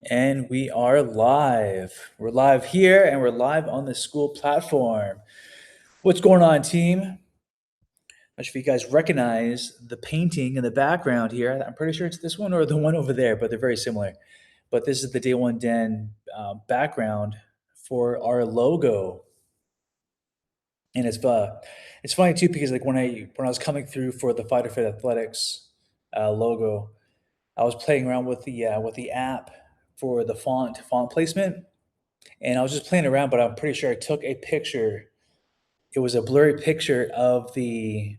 And we are live. We're live here and we're live on the Skool platform. What's going on, team? Not sure if you guys recognize the painting in the background here. I'm pretty sure it's this one or the one over there, but they're very similar. But this is the Day One Den background for our logo, and it's funny too because like when I was coming through for the Fighter Fit Athletics logo, I was playing around with the app for the font placement, and I was just playing around, but I'm pretty sure I took a picture. It was a blurry picture of a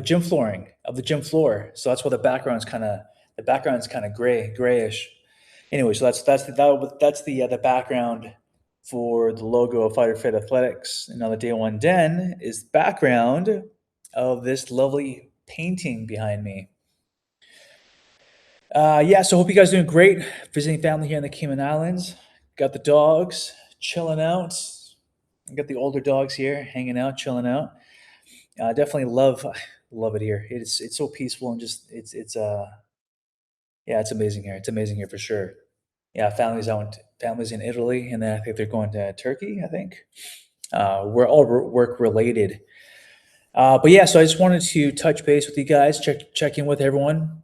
gym flooring of the gym floor, so that's why the background's kind of grayish. Anyway, so that's the background for the logo of Fighter Fit Athletics. And now the Day One Den is the background of this lovely painting behind me. Yeah, so hope you guys are doing great. Visiting family here in the Cayman Islands. Got the dogs chilling out. Got the older dogs here hanging out, chilling out. Definitely love it here. It's so peaceful and just it's yeah, it's amazing here. It's amazing here for sure. Yeah, families in Italy, and then I think they're going to Turkey. I think we're all work related. But yeah, so I just wanted to touch base with you guys, check in with everyone.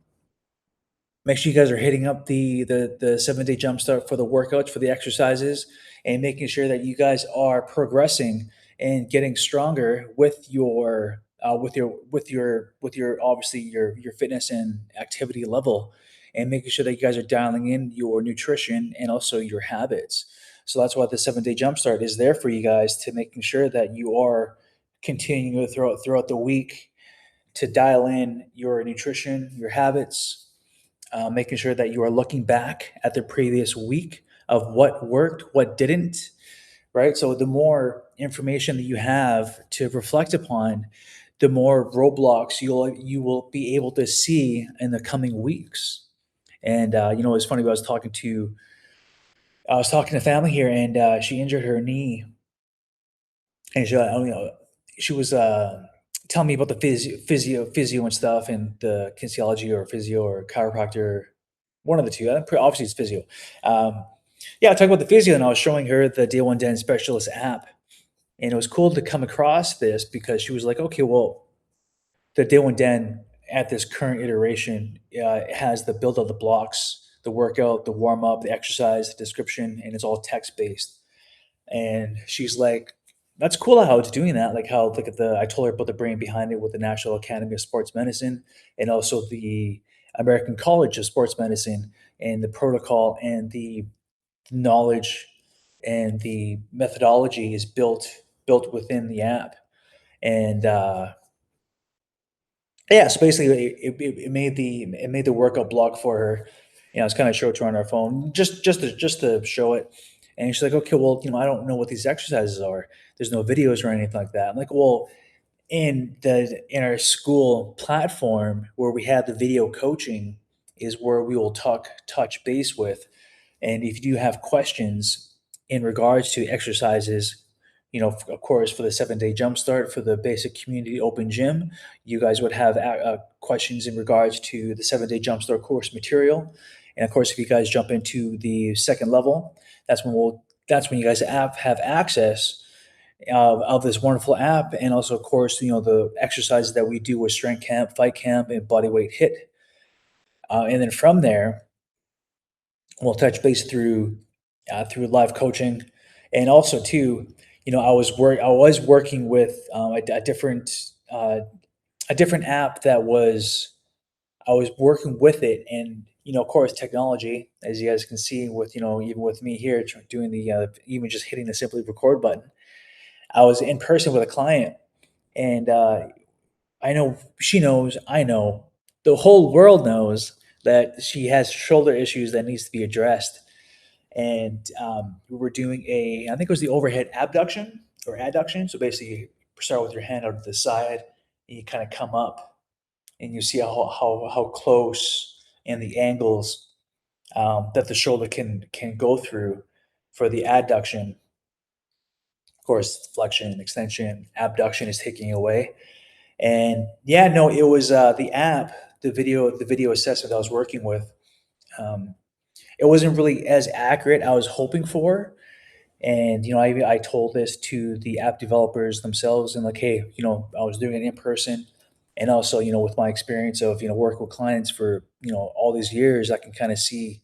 Make sure you guys are hitting up the 7-day jumpstart for the workouts, for the exercises, and making sure that you guys are progressing and getting stronger with your obviously your fitness and activity level, and making sure that you guys are dialing in your nutrition and also your habits. So that's why the 7-day jumpstart is there for you guys, to making sure that you are continuing throughout the week to dial in your nutrition, your habits, making sure that you are looking back at the previous week of what worked, what didn't, right? So the more information that you have to reflect upon, the more roadblocks you will be able to see in the coming weeks. And it's funny. I was talking to family here, and she injured her knee, and she was telling me about the physio and stuff, and the kinesiology or physio or chiropractor, one of the two. Obviously, it's physio. Um, yeah, I talked about the physio, and I was showing her the Day One Den Specialist app, and it was cool to come across this because she was like, "Okay, well, the Day One Den at this current iteration has the build of the blocks, the workout, the warm up, the exercise, the description, and it's all text based." And she's like, "That's cool how it's doing that. Like how look at the I told her about the brain behind it with the National Academy of Sports Medicine and also the American College of Sports Medicine, and the protocol and the knowledge and the methodology is built within the app." And yeah, so basically it made the workout block for her. I was kind of showed to her on her phone, just to show it. And she's like, "Okay, well, I don't know what these exercises are. There's no videos or anything like that." I'm like, "Well, in our school platform where we have the video coaching is where we will touch base with. And if you do have questions in regards to exercises, of course, for the 7-day jumpstart for the basic community open gym, you guys would have questions in regards to the 7-day jumpstart course material. And of course, if you guys jump into the second level, that's when you guys have access of this wonderful app, and also, of course, the exercises that we do with strength camp, fight camp, and bodyweight hit. And then from there, we'll touch base through live coaching, and also too, I was working with uh, a different app that was I was working with it, and of course, technology, as you guys can see, with even with me here doing the even just hitting the simply record button. I was in person with a client, and I know she knows, I know, the whole world knows that she has shoulder issues that needs to be addressed. And we were doing I think it was the overhead abduction or adduction. So basically, you start with your hand out to the side, and you kind of come up, and you see how close and the angles that the shoulder can go through for the adduction. Of course, flexion, extension, abduction is taking away. And yeah, no, it was the app, the video assessment I was working with. Um, It wasn't really as accurate I was hoping for. And I told this to the app developers themselves, and like, hey, I was doing it in person, and also with my experience of working with clients for all these years, I can kind of see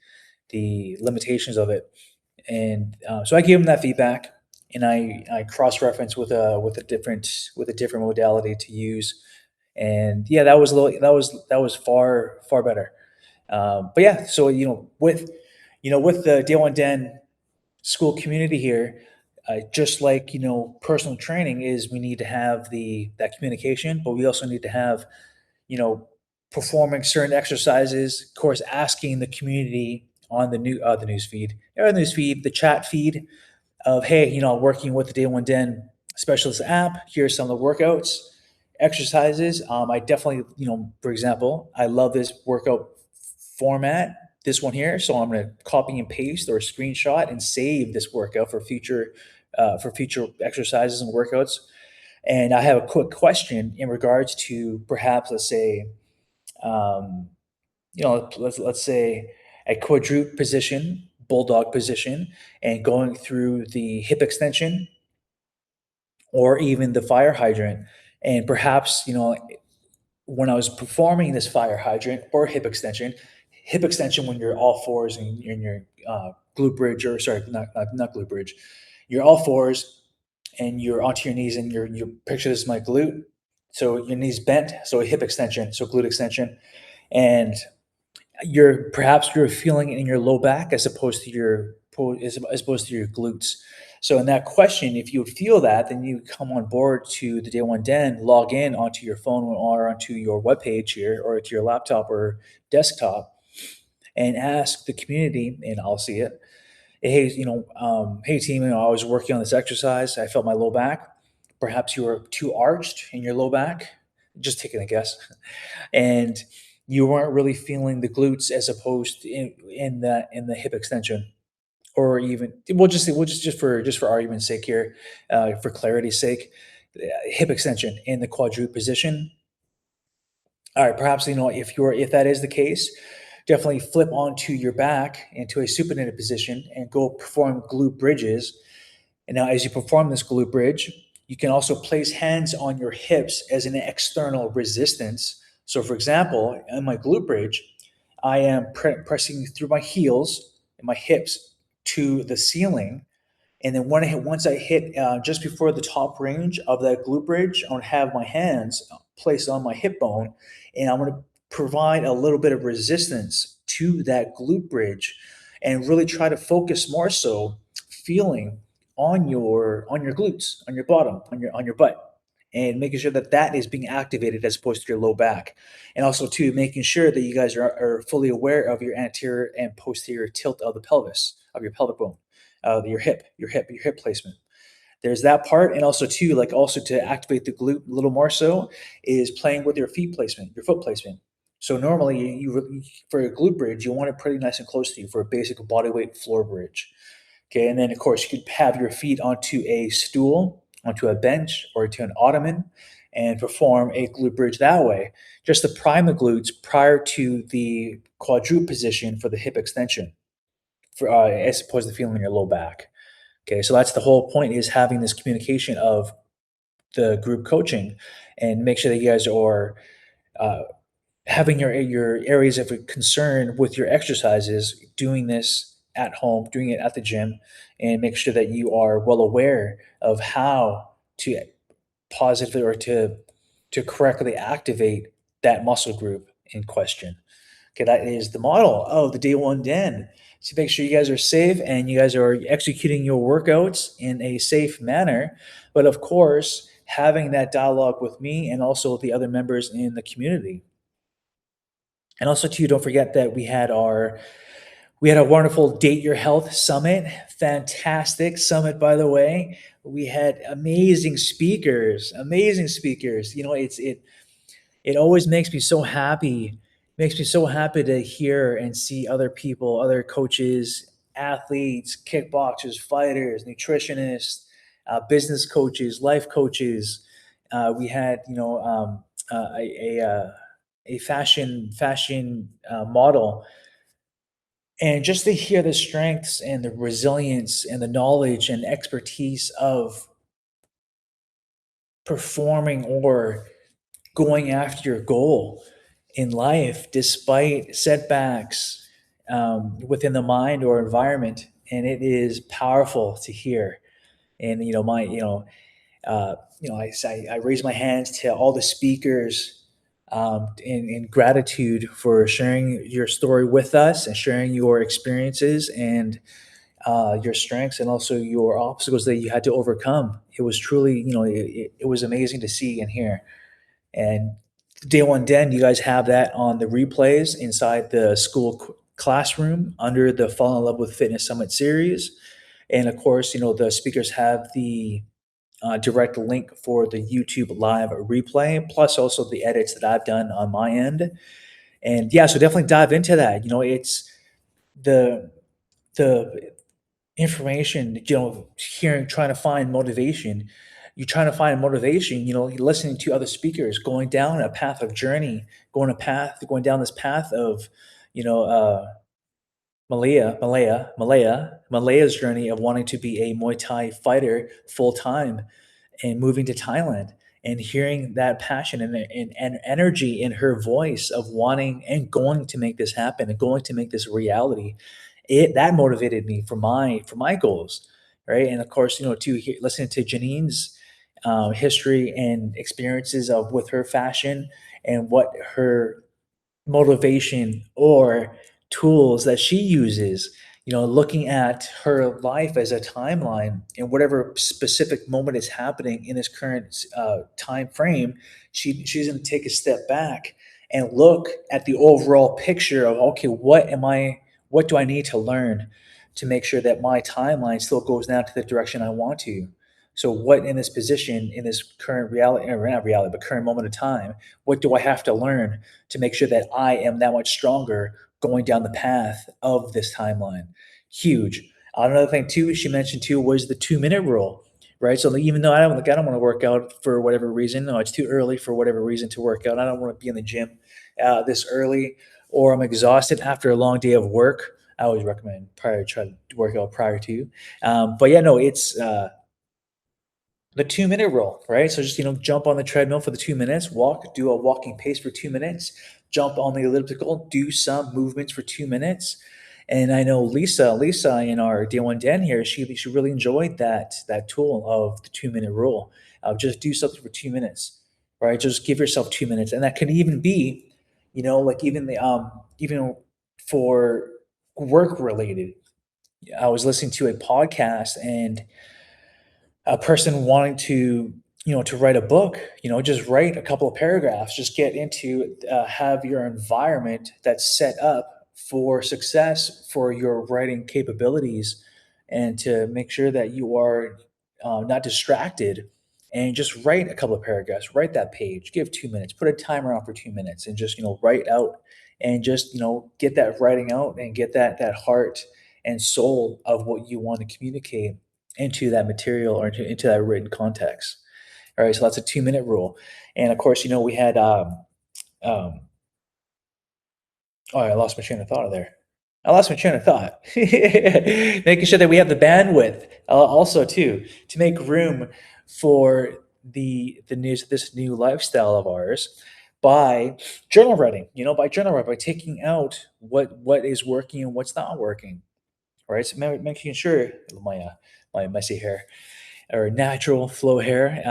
the limitations of it. And so I gave them that feedback, and I cross referenced with a different modality to use, and yeah, that was a little that was far better. But yeah, so with the Day One Den Skool community here, just like personal training is, we need to have the that communication, but we also need to have you know performing certain exercises. Of course, asking the community on the news feed, or the news feed, the chat feed of, hey, working with the Day One Den Specialist app. Here's some of the workouts, exercises. I definitely, for example, I love this workout format, this one here. So I'm going to copy and paste or screenshot and save this workout for future exercises and workouts. And I have a quick question in regards to, perhaps, let's say, um, let's say a quadruped position, bulldog position, and going through the hip extension or even the fire hydrant. And perhaps, when I was performing this fire hydrant or hip extension when you're all fours and in your glute bridge, or sorry, not glute bridge, you're all fours and you're onto your knees, and you picture this is my glute. So your knees bent, so a hip extension, so glute extension, and you're feeling it in your low back as opposed to as opposed to your glutes. So in that question, if you would feel that, then you come on board to the Day One Den, log in onto your phone or onto your webpage here, or to your laptop or desktop, and ask the community, and I'll see it. Hey, hey team, I was working on this exercise. I felt my low back. Perhaps you were too arched in your low back. Just taking a guess, and you weren't really feeling the glutes as opposed to in the hip extension, or even just for argument's sake here, for clarity's sake, hip extension in the quadruped position. All right, perhaps if that is the case, definitely flip onto your back into a supinated position and go perform glute bridges. And now, as you perform this glute bridge, you can also place hands on your hips as an external resistance. So, for example, in my glute bridge, I am pressing through my heels and my hips to the ceiling, and then once I hit just before the top range of that glute bridge, I want to have my hands placed on my hip bone, and I'm going to provide a little bit of resistance to that glute bridge, and really try to focus more so feeling on your glutes, on your bottom, on your butt, and making sure that that is being activated as opposed to your low back. And also too, making sure that you guys are fully aware of your anterior and posterior tilt of the pelvis, of your pelvic bone, your hip placement. There's that part. And also too, like, also to activate the glute a little more so, is playing with your feet placement, your foot placement. So normally, for a glute bridge, you want it pretty nice and close to you for a basic bodyweight floor bridge. Okay, and then of course you could have your feet onto a stool, onto a bench, or to an ottoman, and perform a glute bridge that way, just to prime the glutes prior to the quadruped position for the hip extension, as opposed to feeling your low back. Okay, so that's the whole point, is having this communication of the group coaching, and make sure that you guys are uh, having your areas of concern with your exercises, doing this at home, doing it at the gym, and make sure that you are well aware of how to positively, or to correctly activate that muscle group in question. Okay, that is the model of the Day One Den. So make sure you guys are safe and you guys are executing your workouts in a safe manner. But of course, having that dialogue with me and also the other members in the community. And also too, don't forget that we had a wonderful Date Your Health Summit. Fantastic summit, by the way. We had amazing speakers, amazing speakers. It always makes me so happy to hear and see other people, other coaches, athletes, kickboxers, fighters, nutritionists, business coaches, life coaches. We had, a fashion model, And just to hear the strengths and the resilience and the knowledge and expertise of performing or going after your goal in life despite setbacks within the mind or environment, and it is powerful to hear. And I raise my hands to all the speakers in gratitude for sharing your story with us and sharing your experiences and your strengths and also your obstacles that you had to overcome. It was truly, it was amazing to see and hear. And day one den, you guys have that on the replays inside the Skool classroom under the Fall in Love with Fitness Summit series. And of course, the speakers have the direct link for the YouTube live replay, plus also the edits that I've done on my end. And yeah, so definitely dive into that. It's the the information, hearing, trying to find motivation. You're trying to find motivation, listening to other speakers, going down a path of journey, going down this path of, you know, Malaya's journey of wanting to be a Muay Thai fighter full time and moving to Thailand and hearing that passion and energy in her voice of wanting and going to make this happen and going to make this a reality. It that motivated me for my goals, right? And of course, listening to Janine's history and experiences of with her fashion and what her motivation or tools that she uses, looking at her life as a timeline and whatever specific moment is happening in this current time frame, she's going to take a step back and look at the overall picture of, okay, what do I need to learn to make sure that my timeline still goes down to the direction I want to. So what in this position, in this current reality, or not reality, but current moment of time, what do I have to learn to make sure that I am that much stronger going down the path of this timeline? Huge. Another thing too, she mentioned too, was the 2 minute rule, right? So even though I don't want to work out for whatever reason, no, it's too early for whatever reason to work out. I don't want to be in the gym this early, or I'm exhausted after a long day of work. I always recommend prior to try to work out prior to. But yeah, no, it's the 2 minute rule, right? So just, jump on the treadmill for the 2 minutes, do a walking pace for 2 minutes, jump on the elliptical, do some movements for 2 minutes. And I know Lisa in our day one den here, she really enjoyed that tool of the 2 minute rule. Just do something for 2 minutes, right? Just give yourself 2 minutes. And that can even be, like even for work related. I was listening to a podcast and a person wanting to to write a book, just write a couple of paragraphs, just get into have your environment that's set up for success for your writing capabilities, and to make sure that you are not distracted, and just write a couple of paragraphs, write that page, give 2 minutes, put a timer on for 2 minutes, and just write out, and just get that writing out and get that heart and soul of what you want to communicate into that material or into that written context. All right, so that's a 2 minute rule. And of course, we had um oh, I lost my train of thought there. I lost my train of thought. Making sure that we have the bandwidth also too to make room for the news this new lifestyle of ours by journal writing. By journal writing, by taking out what is working and what's not working. Right, so making sure my messy hair or natural flow hair.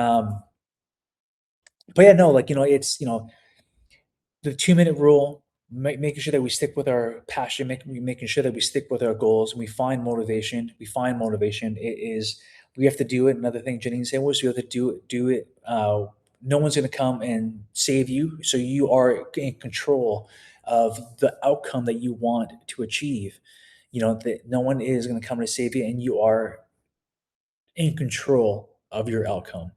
But yeah, no, like it's the 2 minute rule, making sure that we stick with our passion, making sure that we stick with our goals, and we find motivation. We find motivation. It is we have to do it. Another thing Janine said was you have to do it. No one's going to come and save you, so you are in control of the outcome that you want to achieve. That no one is going to come to save you, and you are in control of your outcome.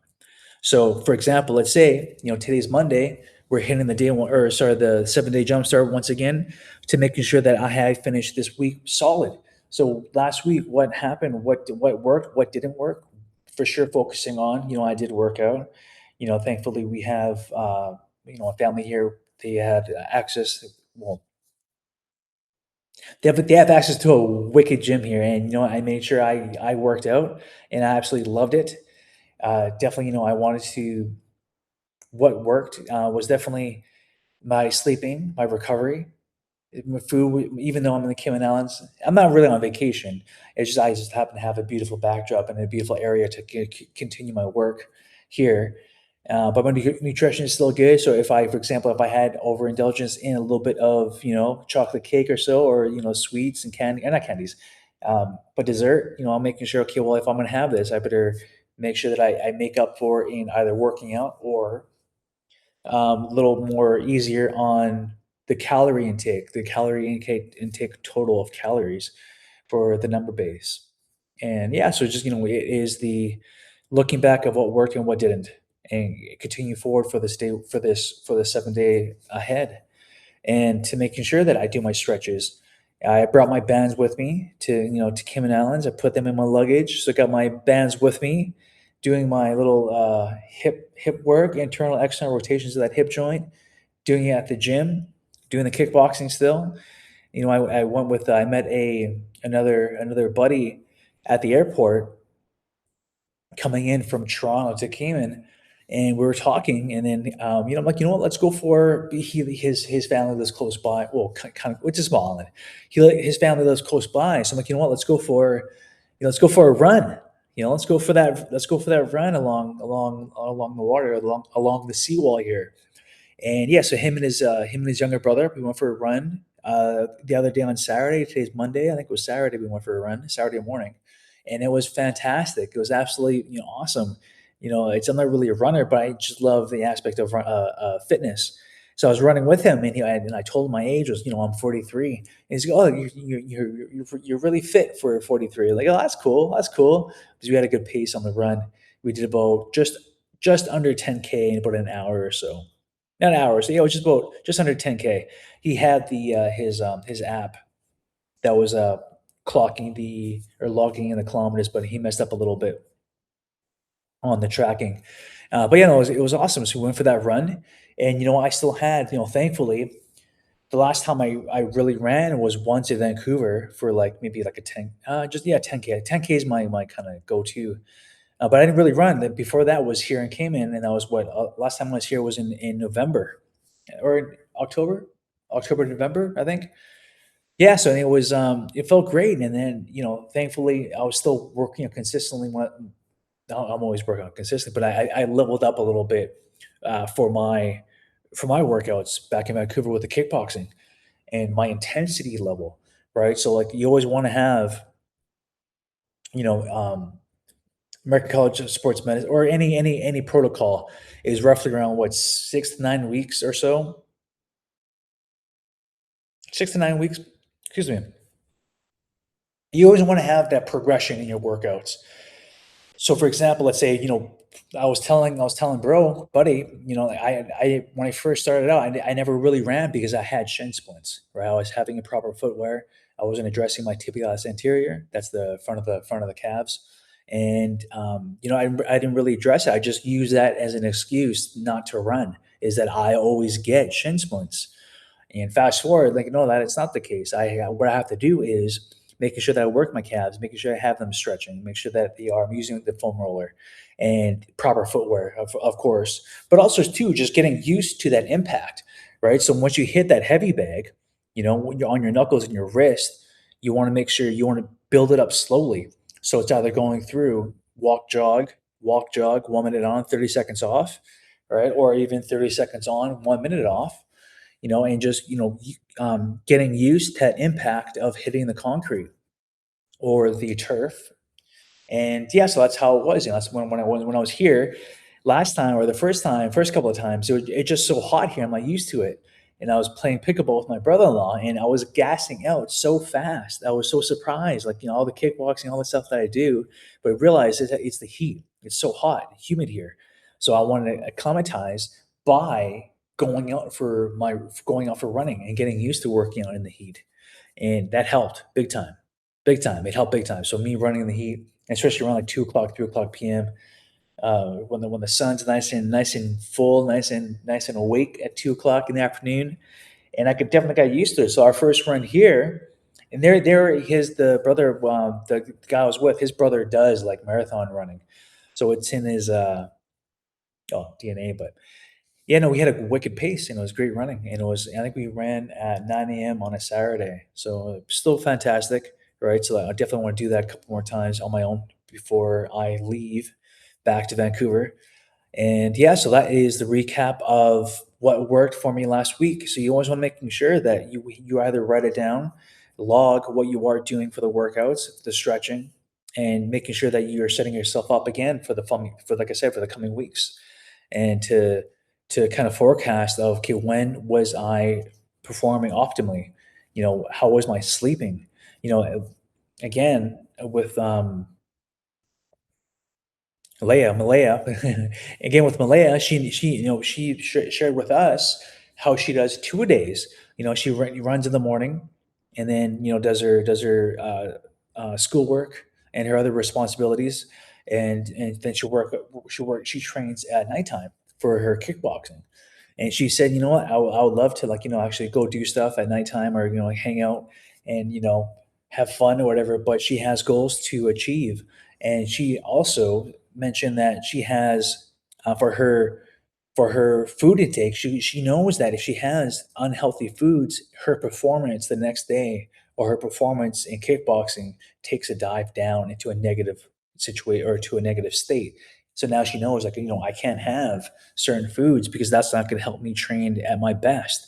So, for example, let's say today's Monday. We're hitting the day one, or sorry, the 7 day jumpstart once again to making sure that I had finished this week solid. So last week, what happened? What worked? What didn't work? For sure, focusing on I did work out. Thankfully we have a family here. They had access. Well, They have access to a wicked gym here, and I made sure I worked out, and I absolutely loved it. Definitely, I wanted to. What worked was definitely my sleeping, my recovery, my food. Even though I'm in the Cayman Islands, I'm not really on vacation. It's just I just happen to have a beautiful backdrop and a beautiful area to continue my work here. But my nutrition is still good. So if I, for example, if I had overindulgence in a little bit of chocolate cake or so, or sweets and candy, and not candies, but dessert, I'm making sure, okay, well, if I'm going to have this, I better make sure that I make up for in either working out or a little more easier on the calorie intake total of calories for the number base. And yeah, so just it is the looking back of what worked and what didn't, and continue forward for this day for the 7 day ahead, and to making sure that I do my stretches. I brought my bands with me to Cayman Islands. I put them in my luggage, so I got my bands with me, doing my little hip work, internal external rotations of that hip joint, doing it at the gym, doing the kickboxing still. I went with I met a another buddy at the airport coming in from Toronto to Cayman, and we were talking, and then I'm like, what, let's go for his family lives close by. Well, kind of, it's a small island. His family lives close by, so I'm like, what, let's go for a run. Let's go for that run along the water, along the seawall here. And yeah, so him and his younger brother, we went for a run the other day on Saturday. Today's Monday, I think it was Saturday. We went for a run Saturday morning, and it was fantastic. It was absolutely awesome. I'm not really a runner, but I just love the aspect of fitness. So I was running with him, and I told him my age was I'm 43. And he's like, oh, you're really fit for 43. Like, oh, that's cool, that's cool, because we had a good pace on the run. We did about just under 10K in about an hour or so. Not hours. It was just under 10K. He had his app that was clocking the or logging in the kilometers, but he messed up a little bit on the tracking. But yeah, no, it was awesome. So we went for that run, and I still had thankfully the last time I really ran was once in Vancouver for like maybe like a 10 just yeah 10K. 10K is my kind of go to. But I didn't really run. Before that was here in Cayman, and that was what last time I was here was in November or in October, November, I think. Yeah, so it felt great, and then thankfully I was still working consistently. I'm always working on consistently, but I leveled up a little bit for my workouts back in Vancouver with the kickboxing and my intensity level, right? So like you always want to have you know American College of Sports Medicine or any protocol is roughly around what 6 to 9 weeks or so. 6 to 9 weeks. Excuse me. You always want to have that progression in your workouts. So, for example, let's say I was telling bro, buddy, I when I first started out, I never really ran because I had shin splints. Right, I was having improper footwear. I wasn't addressing my tibialis anterior. That's the front of the calves, and I didn't really address it. I just used that as an excuse not to run. Is that I always get shin splints. And fast forward, like, no, that it's not the case. What I have to do is making sure that I work my calves, making sure I have them stretching, make sure that I'm using the foam roller and proper footwear, of course, but also too just getting used to that impact, right? So once you hit that heavy bag, when you're on your knuckles and your wrist, you want to make sure you want to build it up slowly. So it's either going through walk, jog, 1 minute on, 30 seconds off, right? Or even 30 seconds on, 1 minute off, and just getting used to that impact of hitting the concrete or the turf. And yeah, so that's how it was. That's when I was here last time or the first couple of times. It's just so hot here. I'm not used to it. And I was playing pickleball with my brother-in-law, and I was gassing out so fast. I was so surprised, like all the kickboxing, all the stuff that I do, but I realized it's the heat. It's so hot, humid here. So I wanted to acclimatize by going out for running and getting used to working out in the heat, and that helped big time, big time. It helped big time. So me running in the heat, especially around like 2 o'clock, 3 o'clock p.m. When the sun's nice and full, nice and awake at 2 o'clock in the afternoon, and I could definitely got used to it. So our first run here, And there his the brother, the guy I was with, his brother does like marathon running, so it's in his DNA. But yeah, no, we had a wicked pace, and it was great running, and it was I think we ran at 9 a.m. on a Saturday, so still fantastic, right? So I definitely want to do that a couple more times on my own before I leave back to Vancouver. And yeah, so that is the recap of what worked for me last week. So you always want to making sure that you either write it down, log what you are doing for the workouts, the stretching, and making sure that you're setting yourself up again for for like I said, for the coming weeks, and to kind of forecast of okay, when was I performing optimally? How was my sleeping? Again with Malaya, again with Malaya, she shared with us how she does 2 days. She runs in the morning, and then does her schoolwork and her other responsibilities, and then she trains at nighttime for her kickboxing. And she said, you know what, I would love to actually go do stuff at nighttime or like hang out and have fun or whatever. But she has goals to achieve, and she also mentioned that she has for her food intake. She knows that if she has unhealthy foods, her performance the next day or her performance in kickboxing takes a dive down into a negative situation or to a negative state. So now she knows like I can't have certain foods because that's not going to help me train at my best.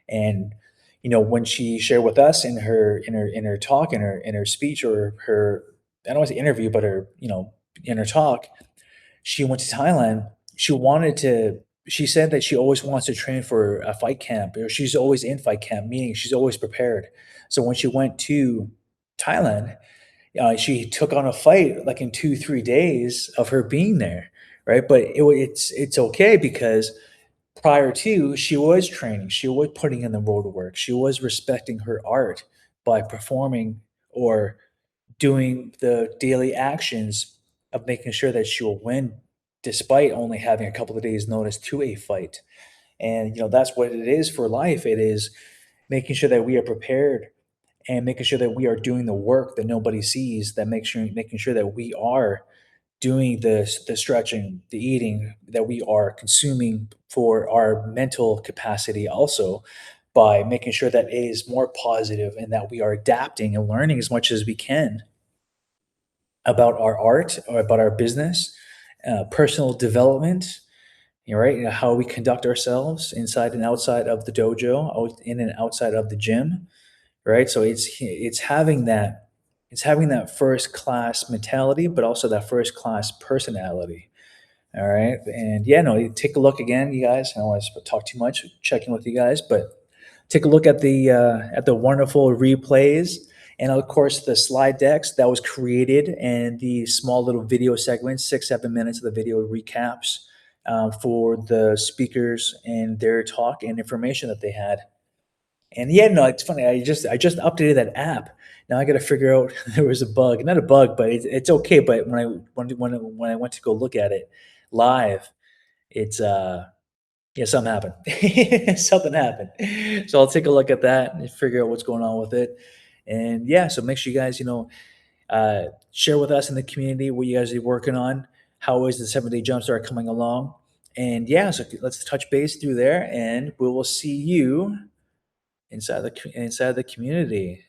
And when she shared with us in her talk in her speech or her I don't want to say interview, but her in her talk, she went to Thailand. She said that she always wants to train for a fight camp, or she's always in fight camp, meaning she's always prepared. So when she went to Thailand, she took on a fight like in 2 3 days of her being there, right? But it's okay because prior to, she was training, she was putting in the road work, she was respecting her art by performing or doing the daily actions of making sure that she will win despite only having a couple of days notice to a fight. And that's what it is for life. It is making sure that we are prepared and making sure that we are doing the work that nobody sees, that making sure that we are doing the stretching, the eating, that we are consuming for our mental capacity also, by making sure that it is more positive and that we are adapting and learning as much as we can about our art or about our business, personal development, right? How we conduct ourselves inside and outside of the dojo, in and outside of the gym, right? So it's having that first class mentality, but also that first class personality. All right, and yeah, no, take a look again, you guys. I don't want to talk too much, checking with you guys, but take a look at the wonderful replays, and of course the slide decks that was created, and the small little video segments, 6 7 minutes of the video recaps for the speakers and their talk and information that they had. And yeah, no, it's funny. I just updated that app. Now I got to figure out there was a bug, not a bug, but it's okay. But when I went to go look at it live, it's yeah, something happened. Something happened. So I'll take a look at that and figure out what's going on with it. And yeah, so make sure you guys, share with us in the community what you guys are working on. How is the 7 Day Jumpstart coming along? And yeah, so let's touch base through there, and we will see you inside the community.